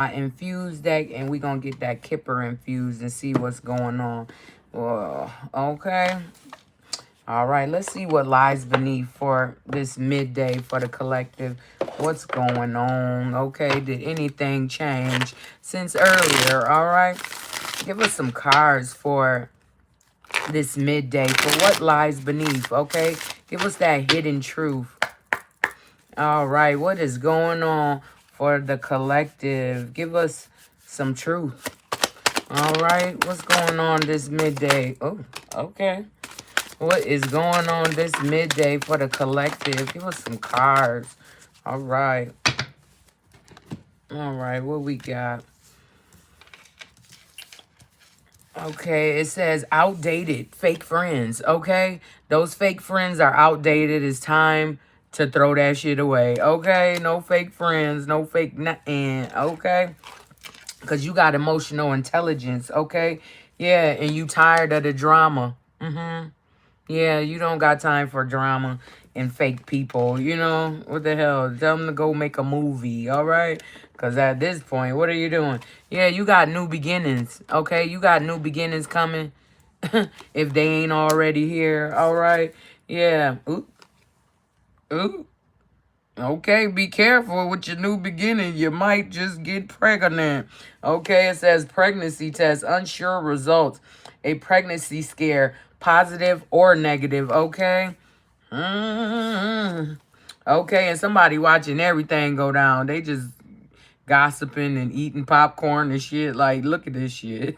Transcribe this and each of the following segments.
infused deck, and we're going to get that Kipper infused and see what's going on. Okay. All right, let's see what lies beneath for this midday for the collective. What's going on? Okay, did anything change since earlier? All right, give us some cards for this midday for what lies beneath. Okay, give us that hidden truth. All right, what is going on for the collective? Give us some truth. All right, what's going on this midday? Oh, okay. What is going on this midday for the collective? Give us some cards. All right. All right, what we got? Okay, it says outdated fake friends. Okay, those fake friends are outdated. It's time to throw that shit away. Okay, no fake friends, no fake nothing. Okay, because you got emotional intelligence. Okay, yeah, and you tired of the drama. Yeah, you don't got time for drama and fake people. You know, what the hell? Tell them to go make a movie, all right? Because at this point, what are you doing? Yeah, you got new beginnings, okay? You got new beginnings coming if they ain't already here, all right? Yeah. Ooh, ooh. Okay, be careful with your new beginning. You might just get pregnant. Okay, it says pregnancy test, unsure results. A pregnancy scare, positive or negative, okay? Okay, and somebody watching everything go down. They just gossiping and eating popcorn and shit. Like, look at this shit.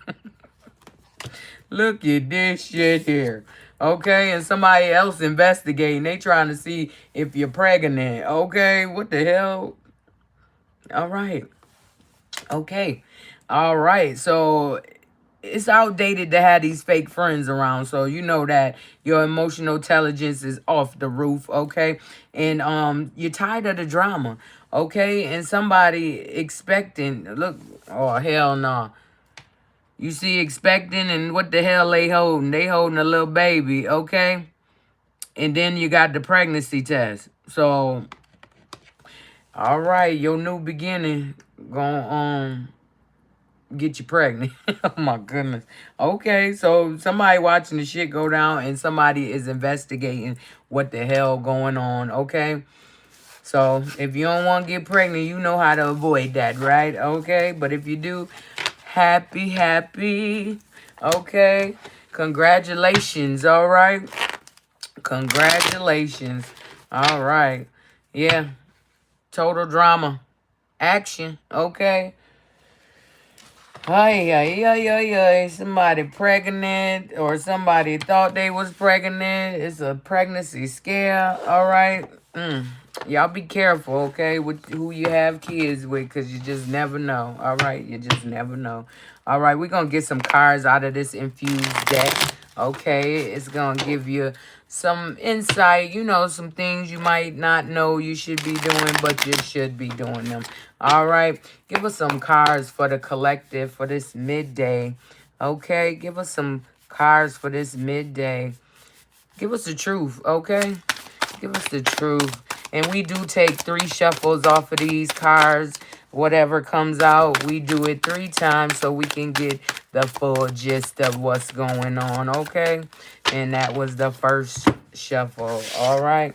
Look at this shit here. Okay, and somebody else investigating. They trying to see if you're pregnant. Okay, what the hell? All right. Okay. All right. So it's outdated to have these fake friends around. So you know that your emotional intelligence is off the roof, okay? And you're tired of the drama, okay? And somebody expecting, look, oh hell no. You see expecting and what the hell they holding? They holding a little baby, okay? And then you got the pregnancy test. So all right, your new beginning gonna get you pregnant. Oh my goodness. Okay, so somebody watching the shit go down and somebody is investigating what the hell going on, okay? So if you don't want to get pregnant, you know how to avoid that, right? Okay, but if you do, happy. Okay, congratulations, all right? Congratulations. All right. Yeah, total drama. Action, okay? Ay, ay, ay, ay, ay. Somebody pregnant or somebody thought they was pregnant. It's a pregnancy scare, all right? Y'all be careful, okay, with who you have kids with because you just never know, all right? You just never know. All right, we're going to get some cards out of this infused deck, okay? It's going to give you some insight, you know, some things you might not know you should be doing, but you should be doing them. All right, give us some cards for the collective for this midday. Okay, give us some cards for this midday. Give us the truth, okay? Give us the truth. And we do take 3 shuffles off of these cards. Whatever comes out, we do it 3 times so we can get the full gist of what's going on, okay? And that was the first shuffle, all right?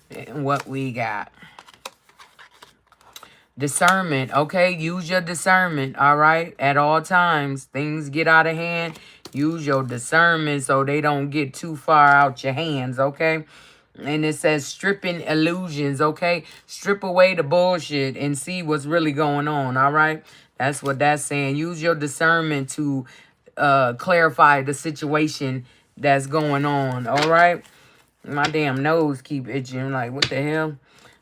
And what we got. Discernment, okay? Use your discernment, all right? At all times, things get out of hand. Use your discernment so they don't get too far out your hands, okay? And it says stripping illusions, okay? Strip away the bullshit and see what's really going on, all right? That's what that's saying. Use your discernment to clarify the situation that's going on, all right? My damn nose keep itching. Like, what the hell?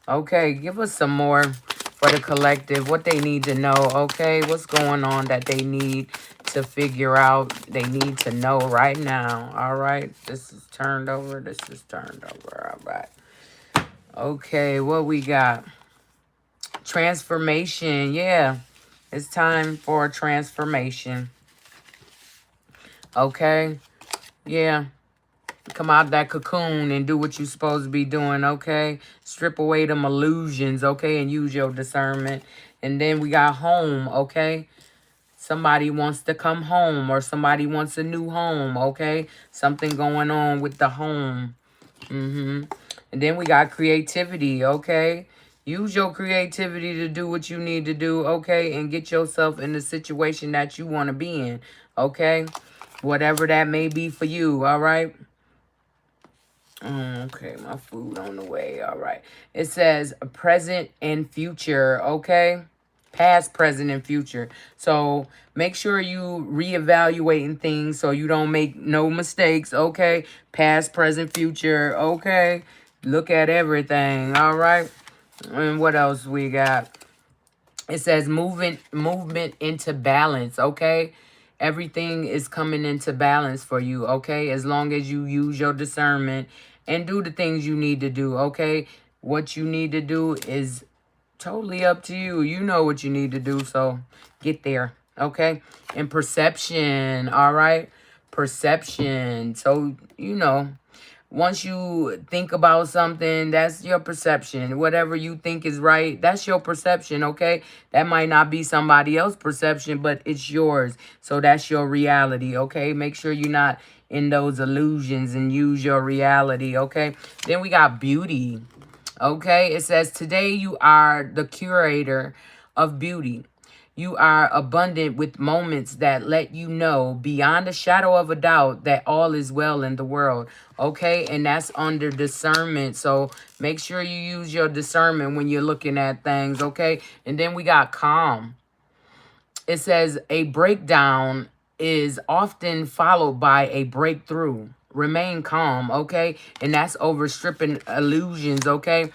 Okay, give us some more for the collective. What they need to know, okay? What's going on that they need to figure out. They need to know right now. All right, this is turned over. This is turned over. All right. Okay, what we got? Transformation. Yeah, it's time for transformation. Okay, yeah. Come out that cocoon and do what you're supposed to be doing, okay? Strip away them illusions, okay? And use your discernment. And then we got home, okay? Somebody wants to come home, or somebody wants a new home, okay? Something going on with the home. And then we got creativity, okay? Use your creativity to do what you need to do, okay? And get yourself in the situation that you want to be in, okay? Whatever that may be for you, all right? Okay, my food on the way, all right. It says present and future, okay? Past, present, and future. So make sure you reevaluating things so you don't make no mistakes, okay? Past, present, future, okay? Look at everything, all right? And what else we got? It says movement into balance, okay? Everything is coming into balance for you, okay? As long as you use your discernment and do the things you need to do, okay? What you need to do is totally up to you. You know what you need to do, so get there, okay? And perception, all right? Perception. So, you know, once you think about something, that's your perception. Whatever you think is right, that's your perception, okay? That might not be somebody else's perception, but it's yours. So that's your reality, okay? Make sure you're not in those illusions and use your reality, okay? Then we got beauty, okay? It says, today you are the curator of beauty. You are abundant with moments that let you know beyond a shadow of a doubt that all is well in the world. Okay? And that's under discernment. So make sure you use your discernment when you're looking at things. Okay? And then we got calm. It says a breakdown is often followed by a breakthrough. Remain calm. Okay? And that's overstripping illusions. Okay?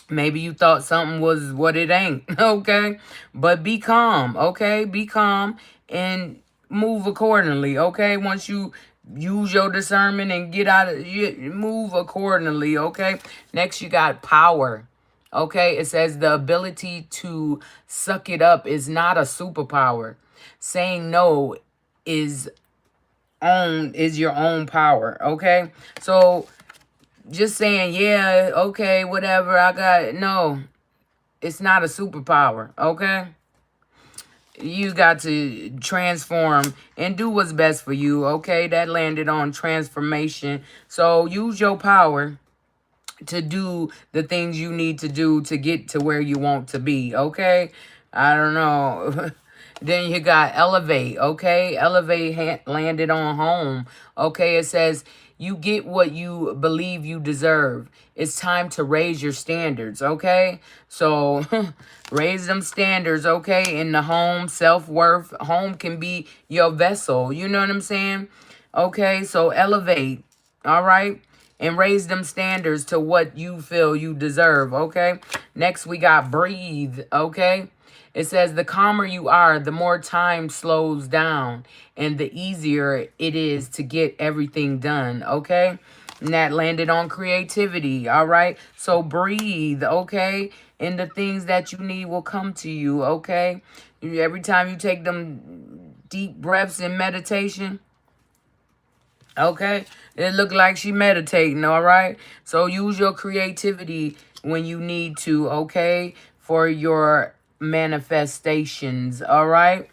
Maybe you thought something was what it ain't, okay? But be calm, okay? Be calm and move accordingly, okay? Once you use your discernment and get out of you move accordingly, okay? Next you got power. Okay? It says the ability to suck it up is not a superpower. Saying no is your own power, okay? So just saying, yeah, okay, whatever, I got it. No, it's not a superpower, okay? You got to transform and do what's best for you, okay? That landed on transformation. So use your power to do the things you need to do to get to where you want to be, okay? I don't know. Then you got elevate, okay? Elevate landed on home, okay? It says you get what you believe you deserve. It's time to raise your standards, okay? So raise them standards, okay? In the home, self-worth. Home can be your vessel, you know what I'm saying? Okay, so elevate, all right? And raise them standards to what you feel you deserve, okay? Next, we got breathe, okay? It says the calmer you are, the more time slows down and the easier it is to get everything done, okay? And that landed on creativity, all right? So breathe, okay? And the things that you need will come to you, okay? Every time you take them deep breaths in meditation, okay? It look like she meditating, all right? So use your creativity when you need to, okay? For your manifestations, all right?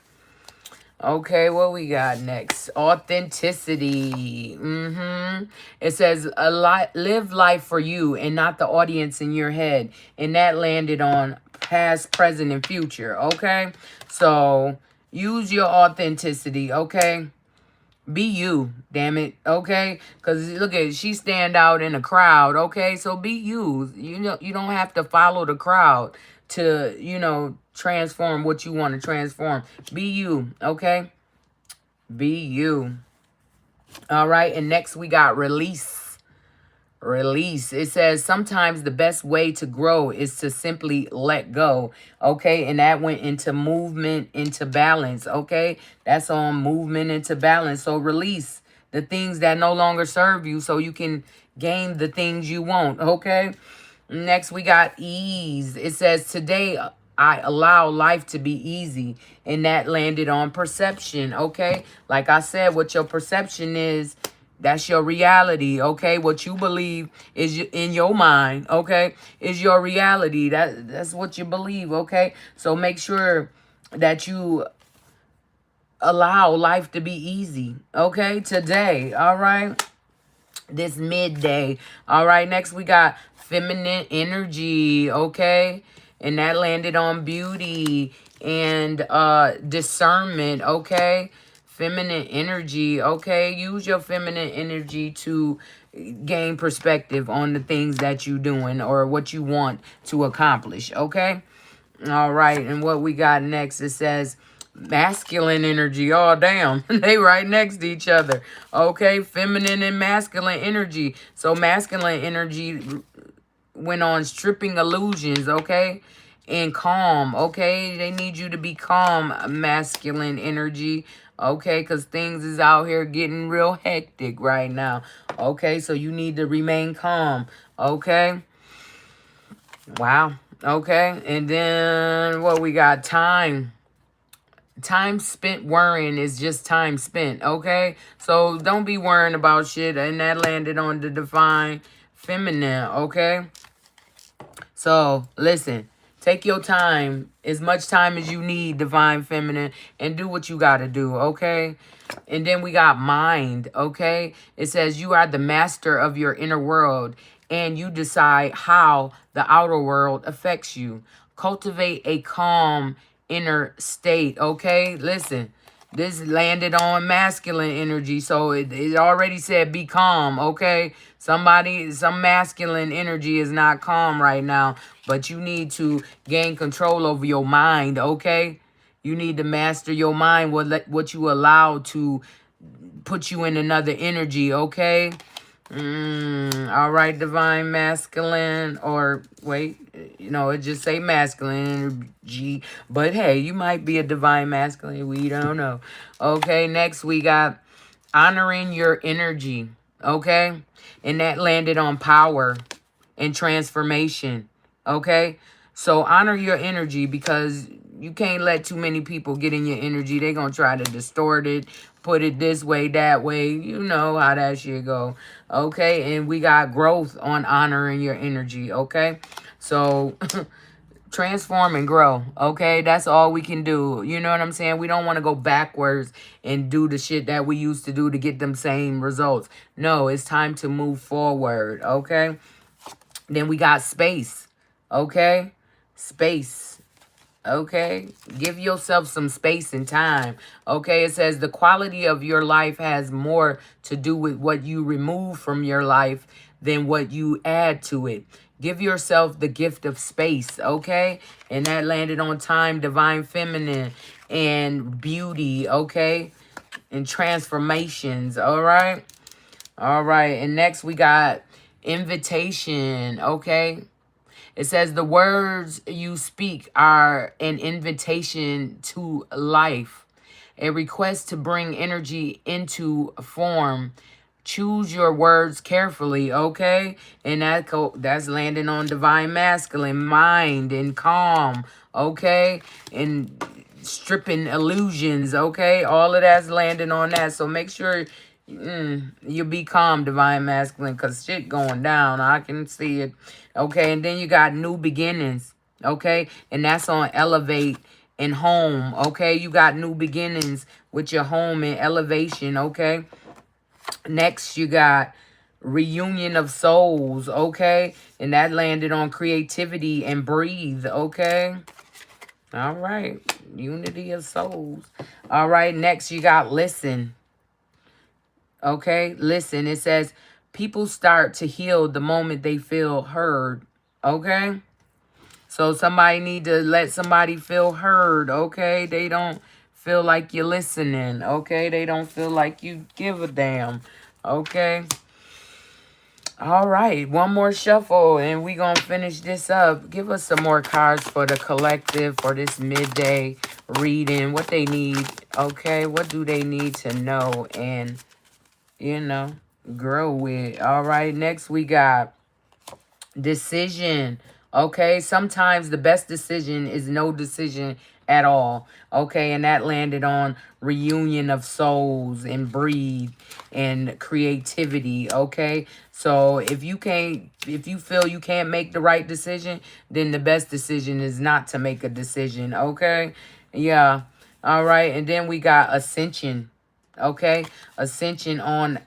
Okay, what we got next? Authenticity. It says live life for you and not the audience in your head. And that landed on past, present, and future, okay? So use your authenticity, okay? Be you, damn it, okay? Because look at it, she stand out in a crowd, okay? So be you. You know, you don't have to follow the crowd to, you know, transform what you want to transform. Be you, okay? Be you. All right, and next we got release. Release. It says sometimes the best way to grow is to simply let go, okay? And that went into movement into balance, okay? That's on movement into balance. So release the things that no longer serve you so you can gain the things you want, okay? Next we got ease. It says today I allow life to be easy, and that landed on perception, okay? Like I said, what your perception is, That's your reality, okay? What you believe is in your mind, okay? Is your reality. That's what you believe, okay? So make sure that you allow life to be easy, okay? Today, all right? This midday. All right, next we got feminine energy, okay? And that landed on beauty and discernment, okay? Feminine energy, okay? Use your feminine energy to gain perspective on the things that you're doing or what you want to accomplish, okay? All right, and what we got next, it says masculine energy. Oh, damn. They right next to each other. Okay, feminine and masculine energy. So masculine energy went on stripping illusions, okay? And calm, okay? They need you to be calm, masculine energy, okay? Because things is out here getting real hectic right now, okay? So you need to remain calm, okay? Wow. Okay. And then what we got? Time. Time spent worrying is just time spent. Okay. So don't be worrying about shit. And that landed on the divine feminine. Okay. So listen. Take your time, as much time as you need, divine feminine, and do what you got to do, okay? And then we got mind, okay? It says you are the master of your inner world, and you decide how the outer world affects you. Cultivate a calm inner state, okay? Listen, this landed on masculine energy, so it already said be calm, okay? Some masculine energy is not calm right now, but you need to gain control over your mind, okay? You need to master your mind, what you allow to put you in another energy, okay? All right, divine masculine, or wait, it just say masculine energy, but hey, you might be a divine masculine, we don't know. Okay, next we got honoring your energy, okay? And that landed on power and transformation, okay? So honor your energy, because you can't let too many people get in your energy. They're going to try to distort it, put it this way, that way. You know how that shit go, okay? And we got growth on honoring your energy, okay? So transform and grow, okay? That's all we can do. You know what I'm saying? We don't want to go backwards and do the shit that we used to do to get them same results. No, it's time to move forward, okay? Then we got space, okay? Space, okay? Give yourself some space and time, okay? It says the quality of your life has more to do with what you remove from your life than what you add to it. Give yourself the gift of space, okay? And that landed on time, divine feminine, and beauty, okay? And transformations, all right? All right, and next we got invitation, okay? It says the words you speak are an invitation to life, a request to bring energy into form. Choose your words carefully, okay? And that's landing on divine masculine, mind and calm, okay? And stripping illusions, okay? All of that's landing on that. So make sure you be calm, divine masculine, because shit going down. I can see it. Okay, and then you got new beginnings, okay? And that's on elevate and home, okay? You got new beginnings with your home and elevation, okay? Next, you got reunion of souls, okay? And that landed on creativity and breathe, okay? All right, unity of souls. All right, next you got listen. Okay, listen. It says people start to heal the moment they feel heard. Okay, so somebody need to let somebody feel heard. Okay, they don't feel like you're listening. Okay, they don't feel like you give a damn. Okay. All right, one more shuffle and we gonna finish this up. Give us some more cards for the collective for this midday reading. What they need, okay? What do they need to know and grow with? All right, next we got decision. Okay, sometimes the best decision is no decision at all. Okay, and that landed on reunion of souls and breathe and creativity. Okay, so if you feel you can't make the right decision, then the best decision is not to make a decision. Okay, yeah. All right, and then we got ascension. Okay, ascension on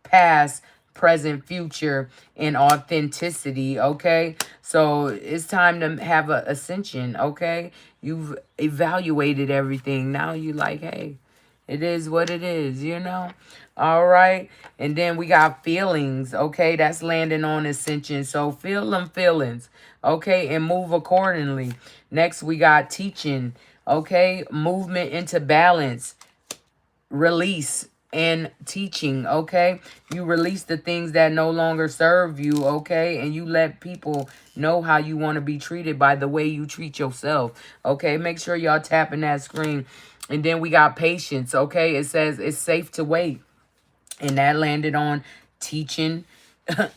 past, present, future, and authenticity. Okay, so it's time to have a ascension. Okay, you've evaluated everything. Now you like, hey, it is what it is, you know? All right. And then we got feelings. Okay. That's landing on ascension. So feel them feelings. Okay. And move accordingly. Next, we got teaching. Okay. Movement into balance, release, and teaching. Okay, you release the things that no longer serve you. Okay, and you let people know how you want to be treated by the way you treat yourself. Okay, make sure y'all tapping that screen. And then we got patience. Okay, it says it's safe to wait, and that landed on teaching,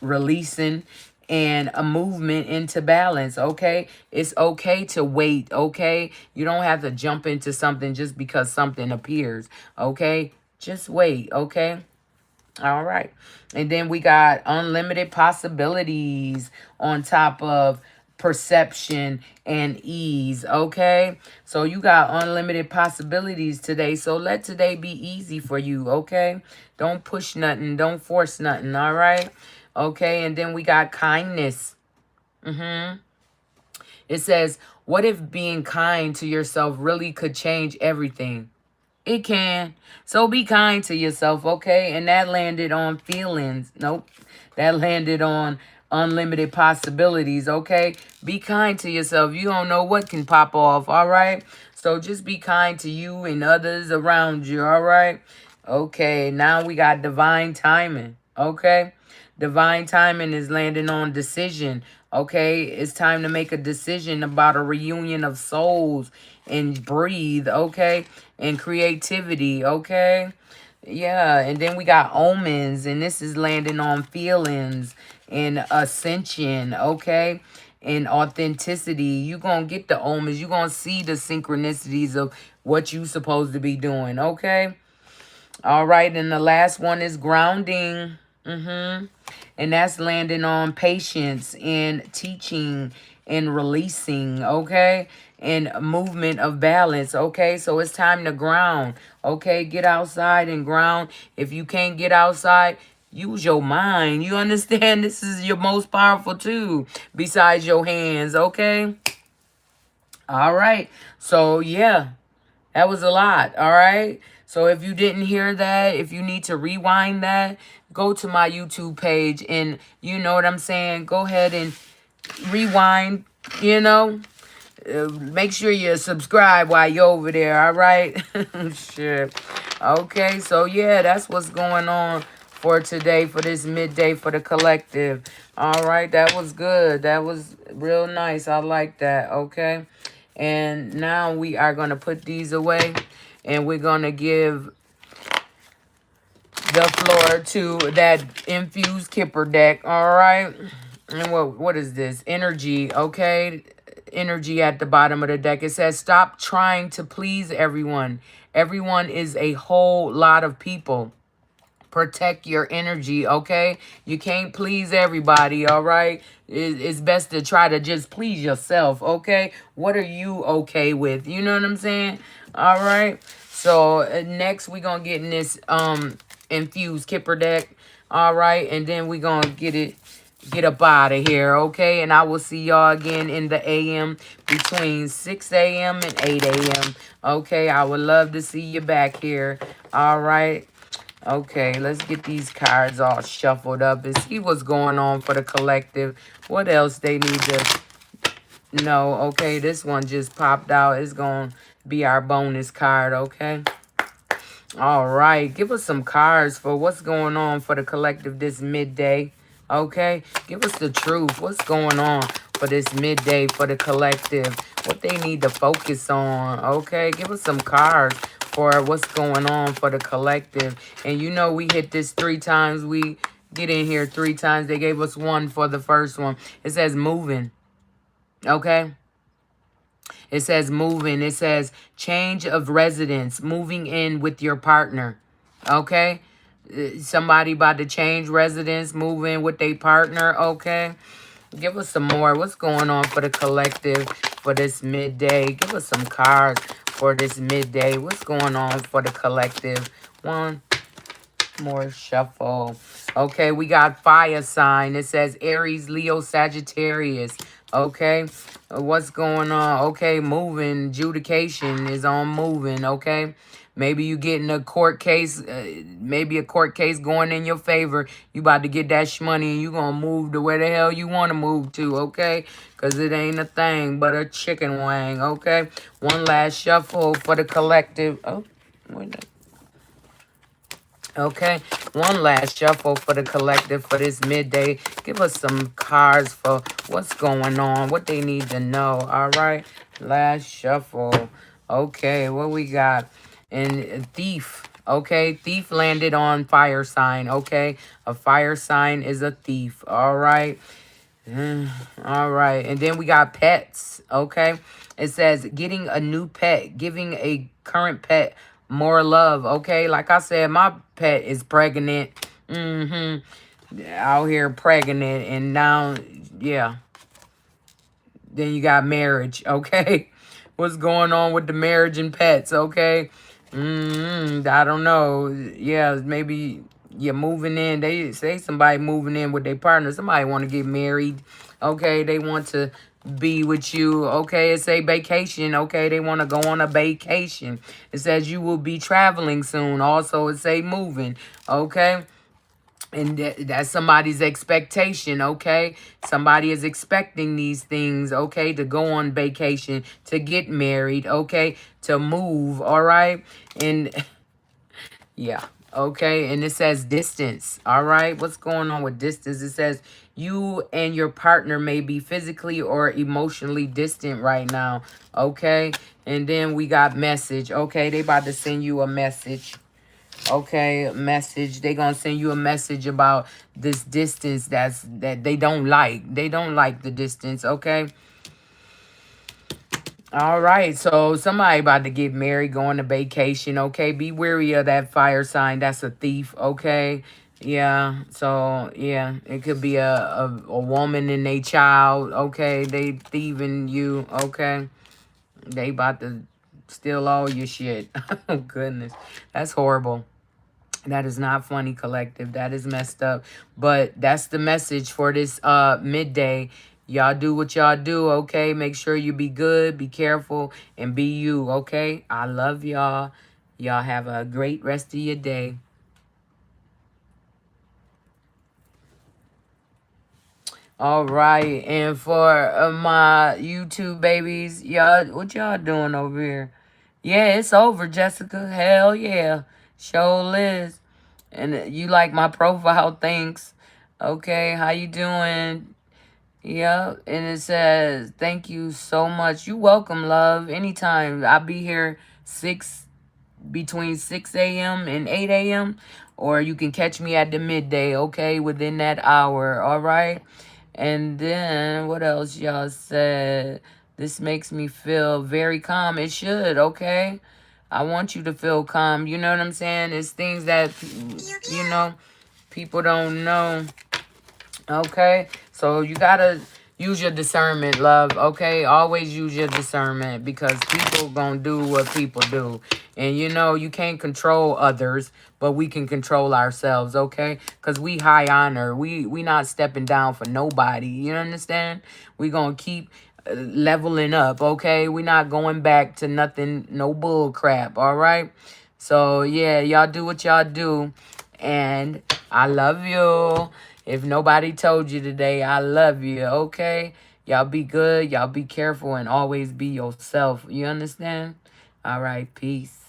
releasing, and a movement into balance. Okay, it's okay to wait. Okay, you don't have to jump into something just because something appears. Okay, just wait. Okay. All right. And then we got unlimited possibilities on top of perception and ease. Okay. So you got unlimited possibilities today. So let today be easy for you. Okay. Don't push nothing. Don't force nothing. All right. Okay. And then we got kindness. It says, what if being kind to yourself really could change everything? It can. So be kind to yourself, okay? And that landed on feelings. Nope. That landed on unlimited possibilities, okay? Be kind to yourself. You don't know what can pop off, all right? So just be kind to you and others around you, all right? Okay, now we got divine timing, okay? Divine timing is landing on decision. Okay, it's time to make a decision about a reunion of souls and breathe. Okay, and creativity. Okay, yeah, and then we got omens, and this is landing on feelings and ascension. Okay, and authenticity. You gonna get the omens. You gonna see the synchronicities of what you supposed to be doing. Okay. All right, and the last one is grounding. And that's landing on patience and teaching and releasing, okay? And movement of balance, okay? So it's time to ground, okay? Get outside and ground. If you can't get outside, use your mind. You understand? This is your most powerful tool besides your hands, okay? All right. So, yeah. That was a lot, all right? So if you didn't hear that, if you need to rewind that, go to my YouTube page and you know what I'm saying? Go ahead and rewind, you know? Make sure you subscribe while you're over there, all right? Sure. Okay, so yeah, that's what's going on for today, for this midday for the collective. All right, that was good. That was real nice. I like that, okay? And now we are going to put these away, and we're going to give the floor to that infused kipper deck, all right? And what is this? Energy, okay? Energy at the bottom of the deck. It says, stop trying to please everyone. Everyone is a whole lot of people. Protect your energy, okay? You can't please everybody, all right? It's best to try to just please yourself, okay? What are you okay with? You know what I'm saying? All right. So next we're going to get in this infused kipper deck, all right? And then we're going to get up out of here, okay? And I will see y'all again in the AM between 6 a.m. and 8 a.m., okay? I would love to see you back here, all right? Okay, let's get these cards all shuffled up and see what's going on for the collective. What else they need to know? Okay, this one just popped out. It's going to be our bonus card, okay? All right, give us some cards for what's going on for the collective this midday, okay? Give us the truth. What's going on for this midday for the collective? What they need to focus on, okay? Give us some cards for what's going on for the collective. And you know we hit this 3 times. We get in here 3 times. They gave us 1 for the first one. It says moving, okay? It says moving. It says change of residence, moving in with your partner. Okay? Somebody about to change residence, move in with their partner. Okay? Give us some more. What's going on for the collective for this midday? Give us some cards for this midday. What's going on for the collective? One more shuffle. Okay, we got fire sign. It says Aries, Leo, Sagittarius. Okay, what's going on? Okay, moving. Adjudication is on moving. Okay. Maybe you getting a court case, maybe a court case going in your favor. You about to get that shmoney and you going to move to where the hell you want to move to, okay? Because it ain't a thing but a chicken wing, okay? One last shuffle for the collective. Oh, wait a Okay, one last shuffle for the collective for this midday. Give us some cards for what's going on, what they need to know. All right, last shuffle. Okay, what we got? And thief. Okay, thief landed on fire sign. Okay, a fire sign is a thief. All right. All right. And then we got pets. Okay. It says getting a new pet, giving a current pet more love. Okay. Like I said, my pet is pregnant. Out here pregnant. And now, yeah. Then you got marriage. Okay. What's going on with the marriage and pets? Okay. I don't know. Yeah, maybe you're moving in. They say somebody moving in with their partner. Somebody want to get married. Okay, they want to be with you. Okay, it say vacation. Okay, they want to go on a vacation. It says you will be traveling soon. Also, it say moving. Okay. And that's somebody's expectation, okay? Somebody is expecting these things, okay? To go on vacation, to get married, okay? To move, all right? And, yeah, okay? And it says distance, all right? What's going on with distance? It says you and your partner may be physically or emotionally distant right now, okay? And then we got message, okay? They about to send you a message. Okay, message. They gonna send you a message about this distance that they don't like. They don't like the distance, okay? All right, so somebody about to get married, going to vacation, okay? Be wary of that fire sign. That's a thief, okay? Yeah, so, yeah, it could be a woman and a child, okay? They thieving you, okay? They about to steal all your shit. Oh, goodness. That's horrible. That is not funny, collective. That is messed up. But that's the message for this midday. Y'all do what y'all do, okay? Make sure you be good, be careful, and be you, okay? I love y'all. Y'all have a great rest of your day. All right. And for my YouTube babies, y'all, what y'all doing over here? Yeah, it's over, Jessica. Hell yeah. Show Liz. And you like my profile, thanks. Okay, how you doing? Yeah, and it says, thank you so much. You welcome, love. Anytime. I'll be here between 6 a.m. and 8 a.m. Or you can catch me at the midday, okay? Within that hour, all right? And then, what else y'all said? This makes me feel very calm. It should, okay? I want you to feel calm. You know what I'm saying? It's things that, you know, people don't know. Okay? So you got to use your discernment, love. Okay? Always use your discernment because people going to do what people do. And, you know, you can't control others, but we can control ourselves, okay? Because we high honor. We not stepping down for nobody. You understand? We going to keep leveling up, okay? We not going back to nothing, no bull crap, all right? So, yeah, y'all do what y'all do. And I love you. If nobody told you today, I love you, okay? Y'all be good. Y'all be careful and always be yourself. You understand? All right, peace.